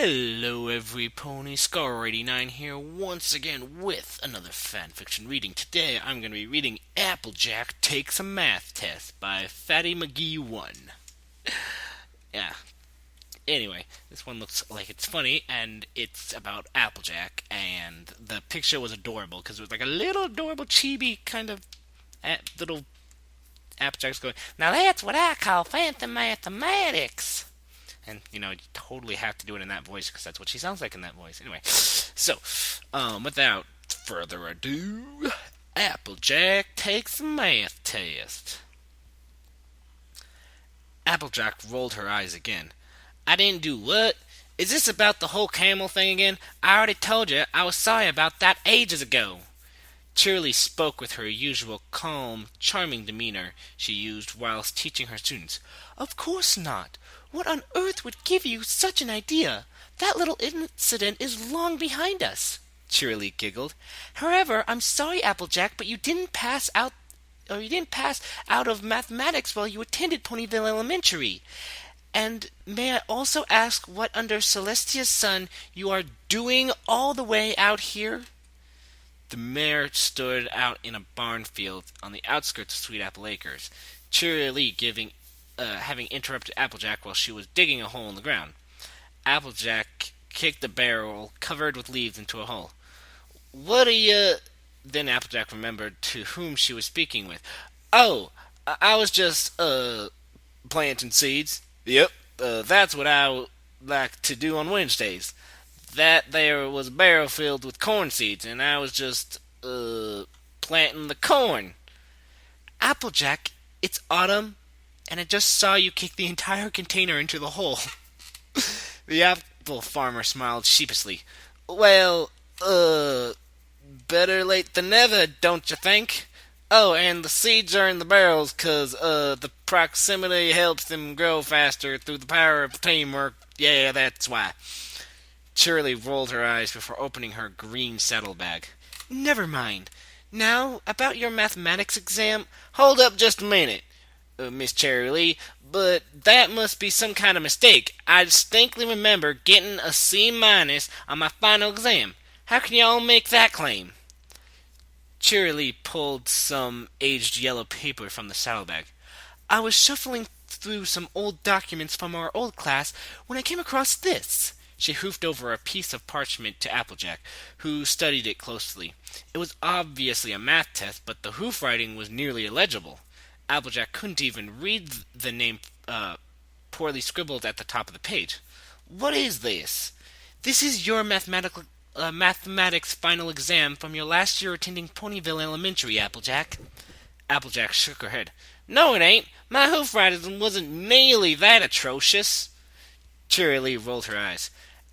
Hello, every pony. Scar89 here once again with another fanfiction reading. Today I'm going to be reading Applejack Takes a Math Test by Fatty McGee 1. Yeah. Anyway, this one looks like it's funny, and it's about Applejack, and the picture was adorable because it was like a little adorable chibi kind of little Applejack's going, "Now that's what I call fancy mathematics." And, you totally have to do it in that voice because that's what she sounds like in that voice. Anyway, so, without further ado, Applejack takes a math test. Applejack rolled her eyes again. "I didn't do what? Is this about the whole camel thing again? I already told you I was sorry about that ages ago." Shirley spoke with her usual calm, charming demeanor she used whilst teaching her students. "Of course not. What on earth would give you such an idea? That little incident is long behind us." Shirley giggled. "However, I'm sorry, Applejack, but you didn't pass out of mathematics while you attended Ponyville Elementary. And may I also ask what under Celestia's sun you are doing all the way out here?" The mare stood out in a barn field on the outskirts of Sweet Apple Acres, cheerily having interrupted Applejack while she was digging a hole in the ground. Applejack kicked the barrel covered with leaves into a hole. "What are you—" Then Applejack remembered to whom she was speaking with. "Oh, I was just, planting seeds." "Yep, that's what I like to do on Wednesdays. That there was a barrel filled with corn seeds, and I was just, planting the corn." "Applejack, it's autumn, and I just saw you kick the entire container into the hole." The apple farmer smiled sheepishly. "Well, better late than never, don't you think? Oh, and the seeds are in the barrels 'cause the proximity helps them grow faster through the power of teamwork. Yeah, that's why." Shirley rolled her eyes before opening her green saddlebag. "Never mind. Now, about your mathematics exam." "Hold up just a minute, Miss Cherry, but that must be some kind of mistake. I distinctly remember getting a C- on my final exam. How can y'all make that claim?" Cherry pulled some aged yellow paper from the saddlebag. "I was shuffling through some old documents from our old class when I came across this." She hoofed over a piece of parchment to Applejack, who studied it closely. It was obviously a math test, but the hoof writing was nearly illegible. Applejack couldn't even read the name poorly scribbled at the top of the page. "What is this?" "This is your mathematics final exam from your last year attending Ponyville Elementary, Applejack." Applejack shook her head. "No, it ain't. My hoof writing wasn't nearly that atrocious." Cherry rolled her eyes.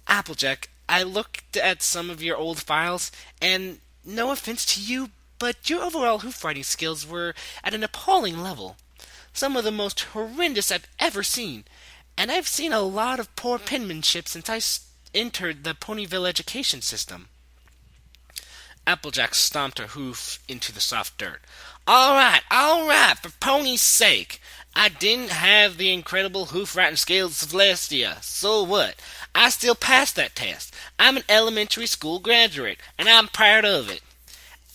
"Applejack, I looked at some of your old files, and no offense to you, but your overall hoof writing skills were at an appalling level. Some of the most horrendous I've ever seen. And I've seen a lot of poor penmanship since I entered the Ponyville education system." Applejack stomped her hoof into the soft dirt. All right, for Pony's sake. I didn't have the incredible hoof-writing skills of Celestia. So what? I still passed that test. I'm an elementary school graduate, and I'm proud of it."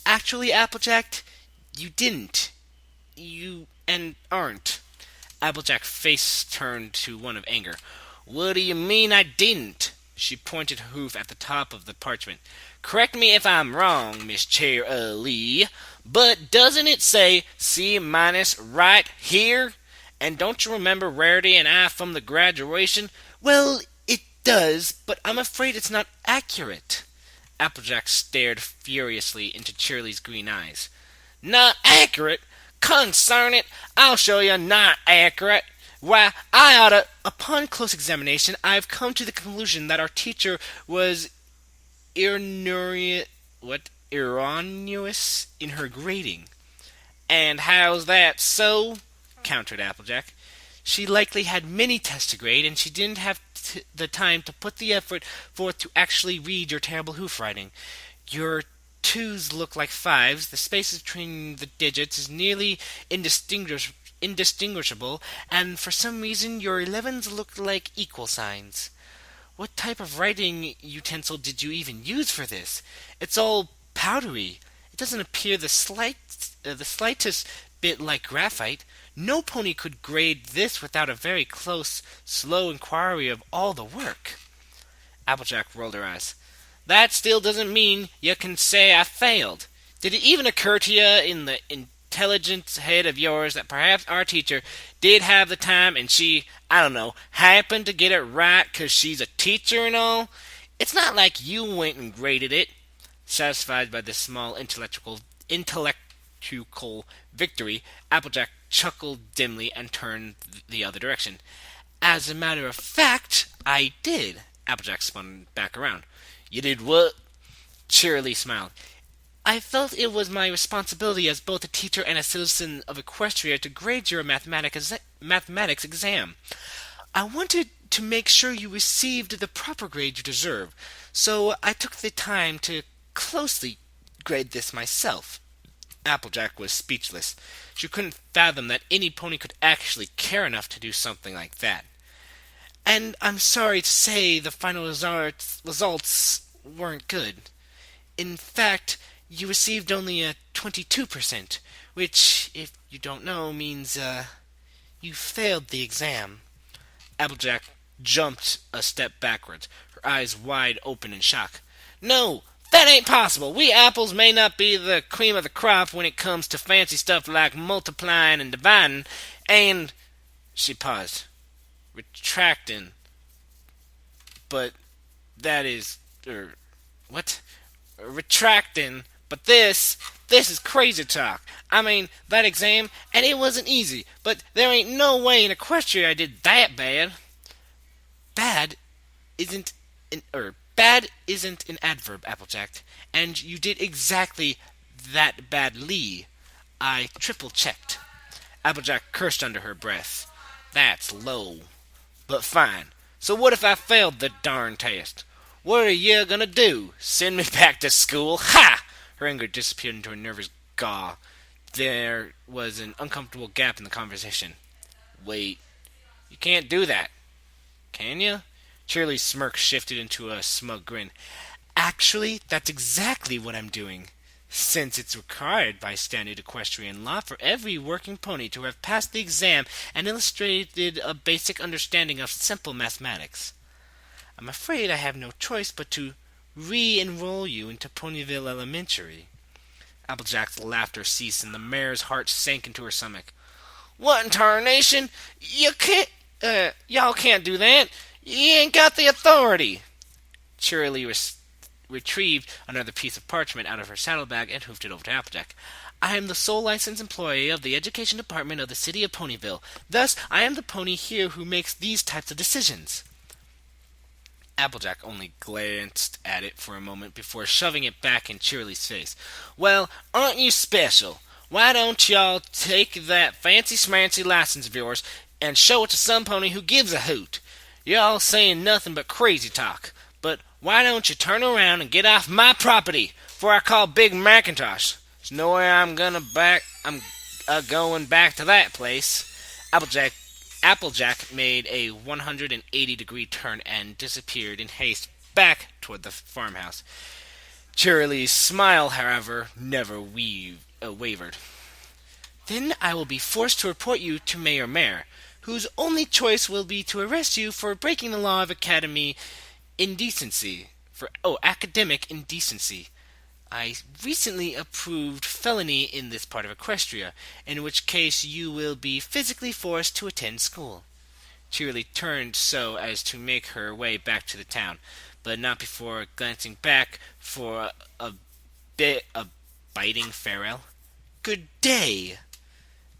"Actually, Applejack, you didn't. And aren't." Applejack's face turned to one of anger. "What do you mean I didn't?" She pointed her hoof at the top of the parchment. "Correct me if I'm wrong, Miss Lee, but doesn't it say C- right here? And don't you remember Rarity and I from the graduation?" "Well, it does, but I'm afraid it's not accurate." Applejack stared furiously into Shirley's green eyes. "Not accurate? Concern it, I'll show you not accurate. Why, I oughta—" "Upon close examination, I've come to the conclusion that our teacher was erroneous in her grading." "And how's that so?" countered Applejack. "She likely had many tests to grade, and she didn't have the time to put the effort forth to actually read your terrible hoof writing. Your 2s look like 5s, the spaces between the digits is nearly indistinguishable, and for some reason your 11s look like equal signs." What type of writing utensil did you even use for this? It's all powdery. It doesn't appear the slightest bit like graphite. No pony could grade this without a very close, slow inquiry of all the work. Applejack rolled her eyes. That still doesn't mean you can say I failed. Did it even occur to you in the intelligent head of yours that perhaps our teacher did have the time and she, I don't know, happened to get it right 'cause she's a teacher and all? It's not like you went and graded it. Satisfied by this small intellectual victory, Applejack chuckled dimly and turned the other direction. As a matter of fact, I did. Applejack spun back around. You did what? Cheerily smiled. I felt it was my responsibility as both a teacher and a citizen of Equestria to grade your mathematics exam. I wanted to make sure you received the proper grade you deserve, so I took the time to closely grade this myself. Applejack was speechless. She couldn't fathom that any pony could actually care enough to do something like that. And I'm sorry to say the final results weren't good. In fact, you received only a 22%, which, if you don't know, means, you failed the exam. Applejack jumped a step backwards, her eyes wide open in shock. No, that ain't possible. We apples may not be the cream of the crop when it comes to fancy stuff like multiplying and dividing, and... She paused, retracting, but that is... what? Retracting, but this is crazy talk. I mean, that exam, and it wasn't easy, but there ain't no way in Equestria I did that bad. Bad isn't bad isn't an adverb, Applejack, and you did exactly that badly. I triple checked. Applejack cursed under her breath. That's low. But fine. So what if I failed the darn test? What are you gonna do? Send me back to school? Ha! Her anger disappeared into a nervous gaw. There was an uncomfortable gap in the conversation. Wait, you can't do that, can you? Shirley's smirk shifted into a smug grin. Actually, that's exactly what I'm doing. Since it's required by standard equestrian law for every working pony to have passed the exam and illustrated a basic understanding of simple mathematics. I'm afraid I have no choice but to re-enroll you into Ponyville Elementary. Applejack's laughter ceased and the mare's heart sank into her stomach. What in tarnation? Y'all can't do that. You ain't got the authority. Cheerily retrieved another piece of parchment out of her saddlebag and hoofed it over to Applejack. I am the sole licensed employee of the Education Department of the City of Ponyville. Thus, I am the pony here who makes these types of decisions. Applejack only glanced at it for a moment before shoving it back in Cheerily's face. Well, aren't you special? Why don't y'all take that fancy schmancy license of yours and show it to some pony who gives a hoot? Y'all saying nothing but crazy talk. But why don't you turn around and get off my property before I call Big Macintosh? There's no way I'm going back to that place. Applejack made a 180-degree turn and disappeared in haste back toward the farmhouse. Cheerily's smile, however, never wavered. Then I will be forced to report you to Mayor Mare, whose only choice will be to arrest you for breaking the law of academic indecency. Academic indecency. I recently approved felony in this part of Equestria, in which case you will be physically forced to attend school. Cheerily turned so as to make her way back to the town, but not before glancing back for a biting farewell. Good day!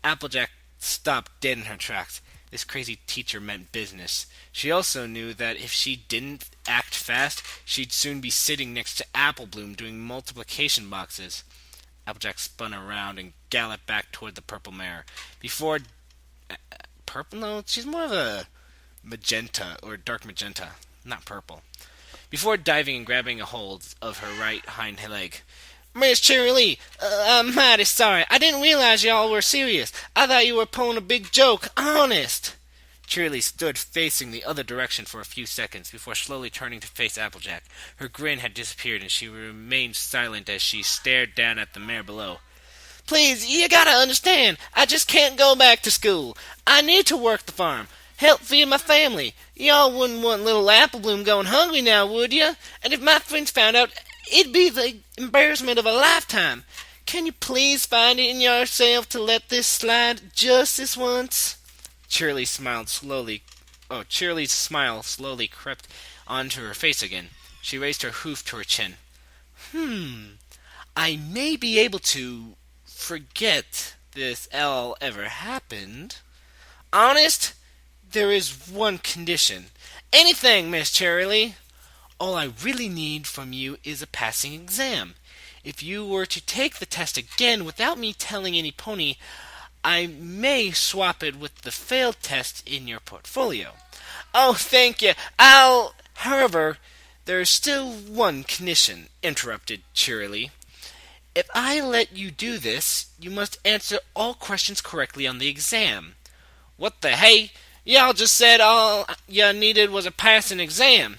Applejack stopped dead in her tracks. This crazy teacher meant business. She also knew that if she didn't act fast, she'd soon be sitting next to Applebloom doing multiplication boxes. Applejack spun around and galloped back toward the purple mare. Before... purple? No, she's more of a magenta, or dark magenta, not purple. Before diving and grabbing a hold of her right hind leg. Miss Cheerilee, I'm mighty sorry. I didn't realize y'all were serious. I thought you were pulling a big joke. Honest. Cheerily stood facing the other direction for a few seconds before slowly turning to face Applejack. Her grin had disappeared, and she remained silent as she stared down at the mare below. Please, you gotta understand, I just can't go back to school. I need to work the farm, help feed my family. Y'all wouldn't want little Applebloom going hungry now, would you? And if my friends found out, it'd be the embarrassment of a lifetime. Can you please find it in yourself to let this slide just this once? Cheerily's smile slowly crept onto her face again. She raised her hoof to her chin. I may be able to forget this all ever happened. Honest, there is one condition. Anything, Miss Cheerily. All I really need from you is a passing exam. If you were to take the test again without me telling any pony, I may swap it with the failed test in your portfolio. Oh, thank you. However, there is still one condition, interrupted Cheerily. If I let you do this, you must answer all questions correctly on the exam. What the hey? Y'all just said all you needed was a passing exam.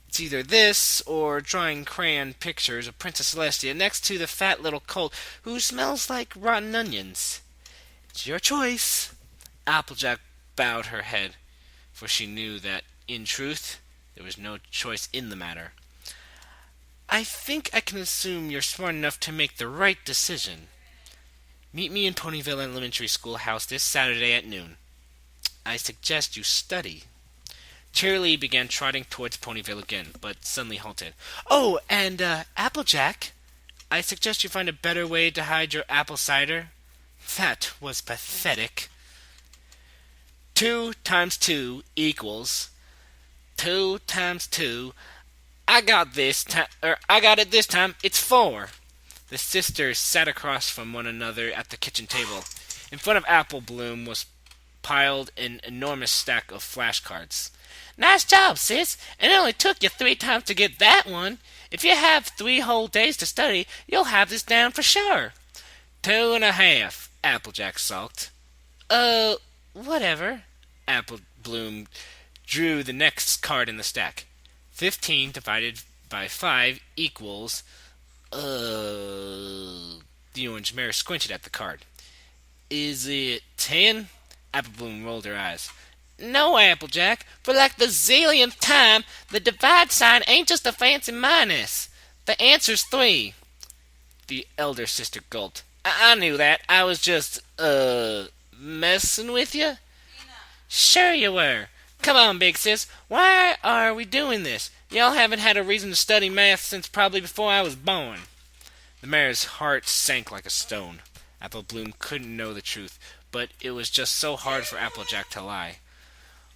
It's either this or drawing crayon pictures of Princess Celestia next to the fat little colt who smells like rotten onions. It's your choice. Applejack bowed her head, for she knew that, in truth, there was no choice in the matter. I think I can assume you're smart enough to make the right decision. Meet me in Ponyville Elementary School house this Saturday at noon. I suggest you study. Cheerilee began trotting towards Ponyville again, but suddenly halted. Oh, and, Applejack, I suggest you find a better way to hide your apple cider. That was pathetic. 2 times 2 equals 2 times 2. I got it this time. It's 4. The sisters sat across from one another at the kitchen table. In front of Apple Bloom was piled an enormous stack of flashcards. Nice job, sis. And it only took you 3 times to get that one. If you have 3 whole days to study, you'll have this down for sure. 2.5, Applejack sulked. Whatever. Apple Bloom drew the next card in the stack. 15 divided by 5 equals... The orange mare squinted at the card. Is it 10? Applebloom rolled her eyes. No, Applejack. For like the zillionth time, the divide sign ain't just a fancy minus. The answer's 3. The elder sister gulped. I knew that. I was just, messing with you? Sure you were. Come on, big sis. Why are we doing this? Y'all haven't had a reason to study math since probably before I was born. The mare's heart sank like a stone. Apple Bloom couldn't know the truth, but it was just so hard for Applejack to lie.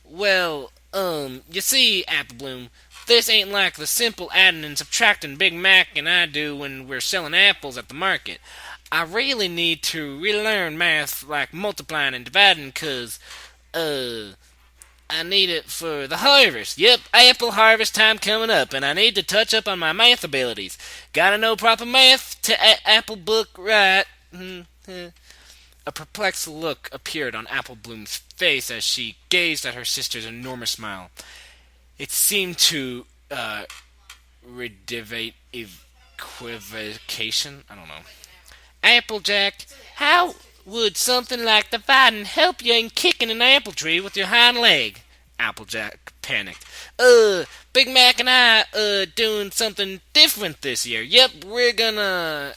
Well, you see, Apple Bloom, this ain't like the simple adding and subtracting Big Mac and I do when we're selling apples at the market. I really need to relearn math like multiplying and dividing 'cause, I need it for the harvest. Yep, apple harvest time coming up, and I need to touch up on my math abilities. Gotta know proper math to apple book right. A perplexed look appeared on Apple Bloom's face as she gazed at her sister's enormous smile. It seemed to redivate equivocation. I don't know. Applejack, how would something like dividing help you in kicking an apple tree with your hind leg? Applejack panicked. Big Mac and I, doing something different this year. Yep, we're gonna...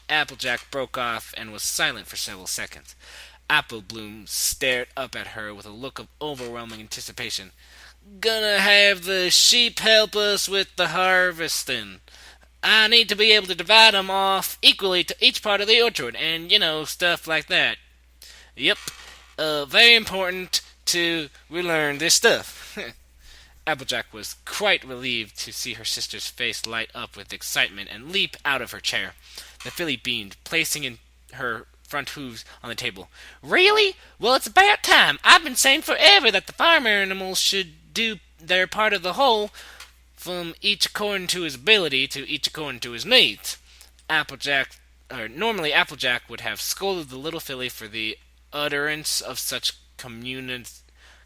Applejack broke off and was silent for several seconds. Apple Bloom stared up at her with a look of overwhelming anticipation. Gonna have the sheep help us with the harvesting. I need to be able to divide them off equally to each part of the orchard, and, stuff like that. Yep, very important to relearn this stuff. Applejack was quite relieved to see her sister's face light up with excitement and leap out of her chair. The filly beamed, placing in her front hooves on the table. Really? Well, it's about time. I've been saying forever that the farm animals should do their part of the whole, from each according to his ability to each according to his needs. Normally Applejack would have scolded the little filly for the utterance of such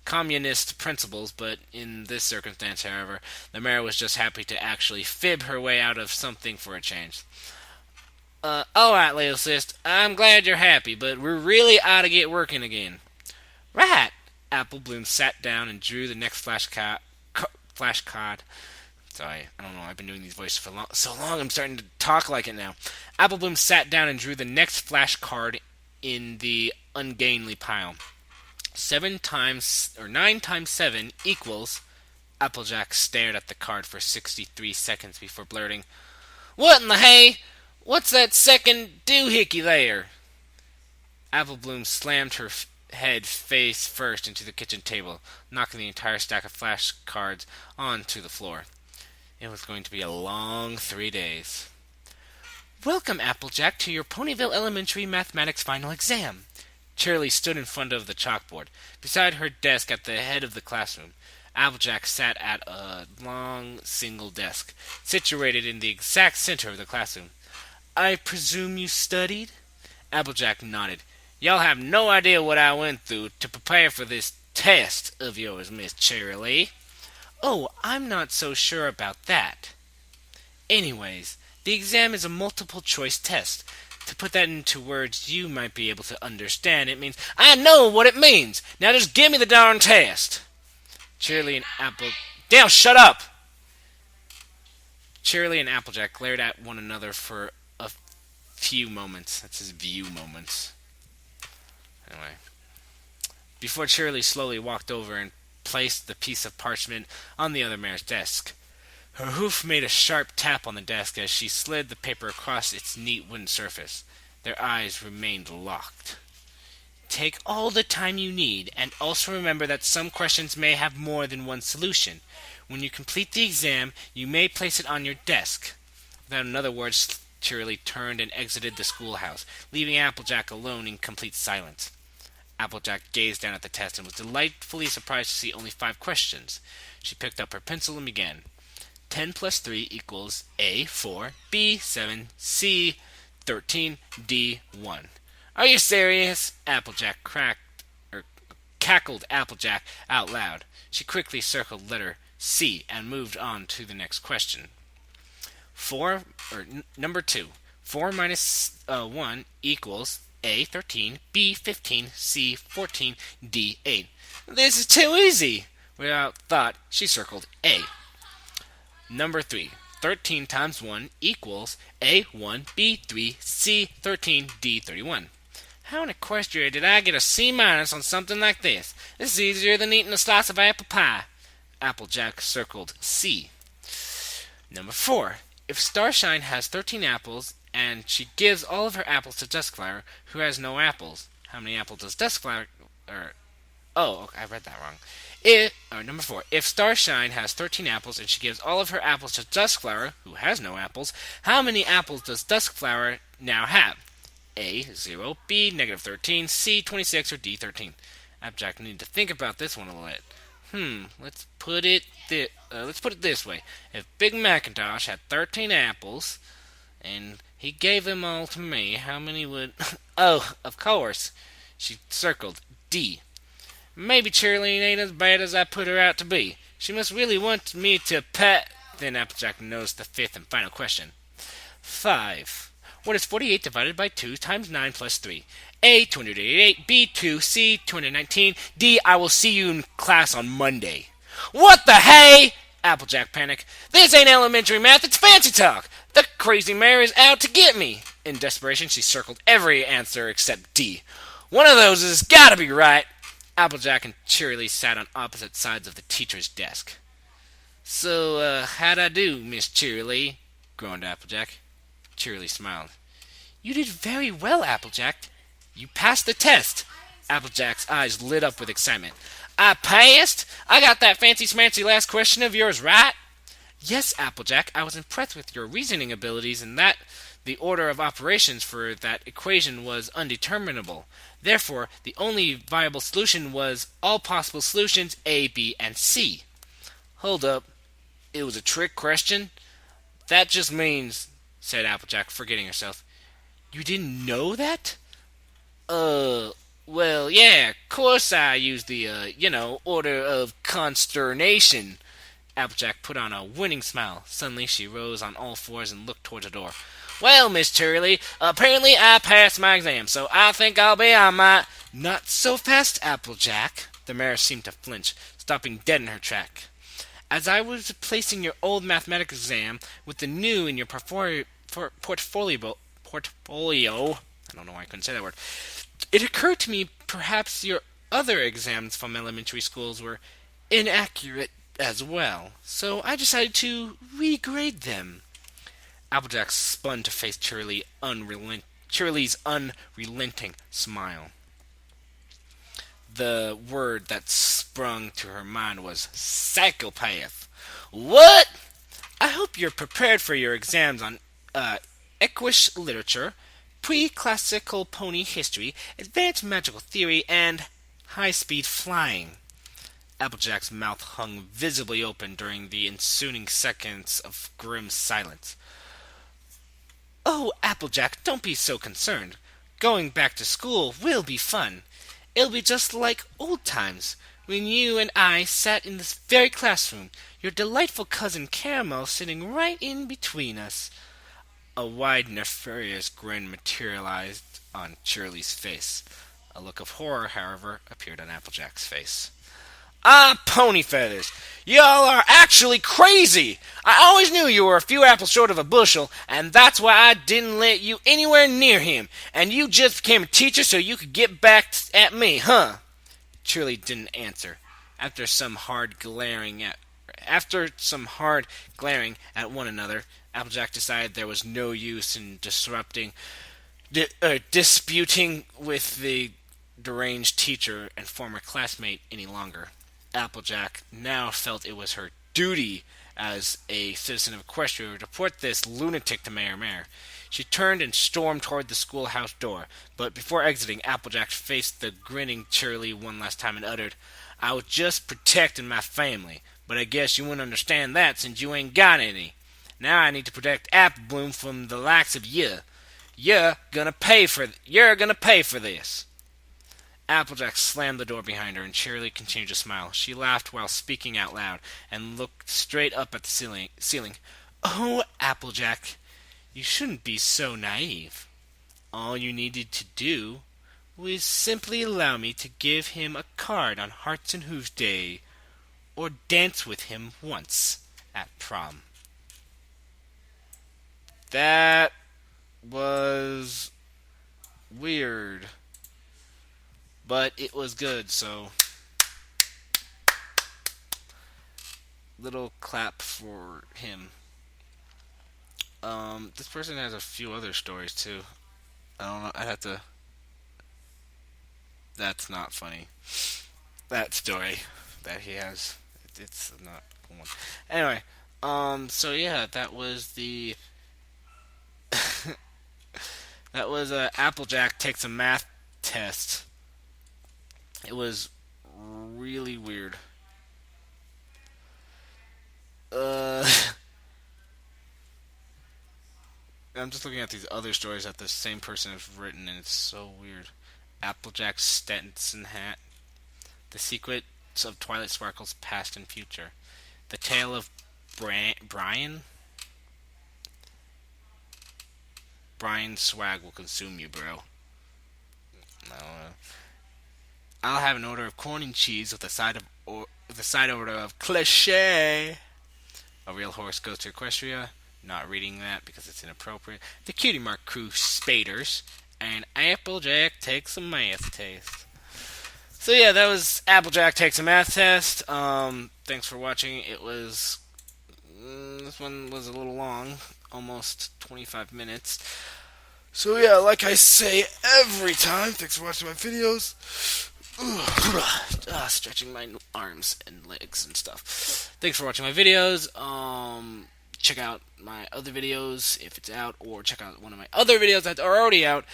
communist principles, but in this circumstance, however, the mayor was just happy to actually fib her way out of something for a change. Alright, little sis, I'm glad you're happy, but we really ought to get working again. Right! Apple Bloom sat down and drew the next flashcard. Sorry, I don't know. I've been doing these voices for so long. I'm starting to talk like it now. Apple Bloom sat down and drew the next flashcard in the ungainly pile. 9 times 7 equals. Applejack stared at the card for 63 seconds before blurting, "What in the hay? What's that second doohickey there?" Apple Bloom slammed her head face first into the kitchen table, knocking the entire stack of flashcards onto the floor. It was going to be a long 3 days. "Welcome, Applejack, to your Ponyville Elementary Mathematics Final Exam." Shirley stood in front of the chalkboard, beside her desk at the head of the classroom. Applejack sat at a long single desk, situated in the exact center of the classroom. "I presume you studied?" Applejack nodded. "Y'all have no idea what I went through to prepare for this test of yours, Miss Shirley." "Oh, I'm not so sure about that." "Anyways, the exam is a multiple choice test. To put that into words you might be able to understand, it means—" "I know what it means! Now just give me the darn test!" Shirley and Apple... Damn, shut up! Shirley and Applejack glared at one another for a few moments. That's his view moments. Anyway. Before Shirley slowly walked over and placed the piece of parchment on the other mare's desk. Her hoof made a sharp tap on the desk as she slid the paper across its neat wooden surface. Their eyes remained locked. "Take all the time you need, and also remember that some questions may have more than one solution. When you complete the exam, you may place it on your desk." Without another word, Shirley turned and exited the schoolhouse, leaving Applejack alone in complete silence. Applejack gazed down at the test and was delightfully surprised to see only 5 questions. She picked up her pencil and began. 10 plus 3 equals A, 4, B, 7, C, 13, D, 1. "Are you serious?" Applejack cackled Applejack out loud. She quickly circled letter C and moved on to the next question. Number 2. 4 minus 1 equals A, 13, B, 15, C, 14, D, 8. "This is too easy." Without thought, she circled A. Number 3. 13 times 1 equals A, 1, B, 3, C, 13, D, 31. "How in equestria did I get a C minus on something like this? This is easier than eating a slice of apple pie." Applejack circled C. Number 4. If Starshine has 13 apples and she gives all of her apples to Duskflower, who has no apples, how many apples does Duskflower... Oh, okay, I read that wrong. Number 4. If Starshine has 13 apples and she gives all of her apples to Duskflower, who has no apples, how many apples does Duskflower now have? A, 0, B, negative 13, C, 26, or D, 13. Applejack needed to think about this one a little bit. Let's put it this way. If Big Macintosh had 13 apples, and he gave them all to me, how many would... Oh, of course. She circled D. "Maybe Shirley ain't as bad as I put her out to be. She must really want me to pet..." Then Applejack noticed the 5th and final question. 5. What is 48 divided by 2 times 9 plus 3? A, 288, B, 2, C, 219, D, I will see you in class on Monday. "What the hey?" Applejack panicked. "This ain't elementary math, it's fancy talk. The crazy mayor is out to get me." In desperation, she circled every answer except D. "One of those has gotta be right." Applejack and Shirley sat on opposite sides of the teacher's desk. "So, how'd I do, Miss Shirley?" groaned Applejack. Shirley smiled. "You did very well, Applejack. You passed the test." Applejack's eyes lit up with excitement. "I passed? I got that fancy-smancy last question of yours right?" "Yes, Applejack. I was impressed with your reasoning abilities and that the order of operations for that equation was undeterminable. Therefore, the only viable solution was all possible solutions A, B, and C." "Hold up. It was a trick question?" "That just means," said Applejack, forgetting herself. "You didn't know that?" Well, yeah, of course I used the, order of consternation. Applejack put on a winning smile. Suddenly she rose on all fours and looked towards the door. Well, Miss Turley, apparently I passed my exam, so I think I'll be on my... Not so fast, Applejack. The mare seemed to flinch, stopping dead in her track. As I was replacing your old mathematics exam with the new in your portfolio, I don't know why I couldn't say that word, it occurred to me perhaps your other exams from elementary schools were inaccurate as well, so I decided to regrade them. Applejack spun to face Shirley's unrelenting smile. The word that sprung to her mind was psychopath. What? I hope you're prepared for your exams on Equish literature, pre-classical pony history, advanced magical theory, and high-speed flying. Applejack's mouth hung visibly open during the ensuing seconds of grim silence. Oh, Applejack, don't be so concerned. Going back to school will be fun. It'll be just like old times, when you and I sat in this very classroom, your delightful cousin Caramel sitting right in between us. A wide, nefarious grin materialized on Shirley's face. A look of horror, however, appeared on Applejack's face. Ah, pony feathers! Y'all are actually crazy! I always knew you were a few apples short of a bushel, and that's why I didn't let you anywhere near him. And you just became a teacher so you could get back at me, huh? Shirley didn't answer. After some hard glaring at one another, Applejack decided there was no use in disputing with the deranged teacher and former classmate any longer. Applejack now felt it was her duty as a citizen of Equestria to report this lunatic to Mayor Mare. She turned and stormed toward the schoolhouse door, but before exiting, Applejack faced the grinning Shirley one last time and uttered, I was just protecting my family, but I guess you wouldn't understand that since you ain't got any. Now I need to protect Apple Bloom from the likes of you. You're gonna pay for this. Applejack slammed the door behind her, and Shirley continued to smile. She laughed while speaking out loud, and looked straight up at the ceiling. Oh, Applejack, you shouldn't be so naive. All you needed to do was simply allow me to give him a card on Hearts and Hooves Day, or dance with him once at prom. That was weird, but it was good, so little clap for him. This person has a few other stories too. I don't know. I'd have to. That's not funny. That story that he has, it's not one. Anyway, so yeah, that was the that was Applejack takes a math test. It was really weird. Uh, I'm just looking at these other stories that the same person has written, and it's so weird. Applejack's Stetson hat, The Secrets of Twilight Sparkle's Past and Future, The Tale of Brian. Brian's swag will consume you, bro. No. I'll have an order of corn and cheese with a side order of cliche. A real horse goes to Equestria. Not reading that because it's inappropriate. The Cutie Mark Crew Spaders. And Applejack takes a math test. So yeah, that was Applejack takes a math test. Thanks for watching. This one was a little long, almost 25 minutes. So yeah, like I say every time, thanks for watching my videos. Stretching my arms and legs and stuff. Thanks for watching my videos. Check out my other videos if it's out, or check out one of my other videos that are already out.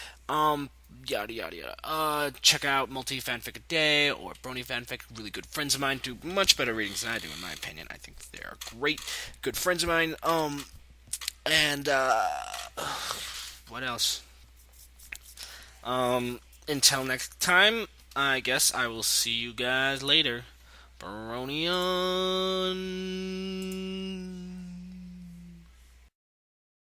Yada yada yada. Check out Multi Fanfic a Day or Brony Fanfic. Really good friends of mine do much better readings than I do, in my opinion. I think they are great, good friends of mine. And what else? Until next time, I guess I will see you guys later. Baronion.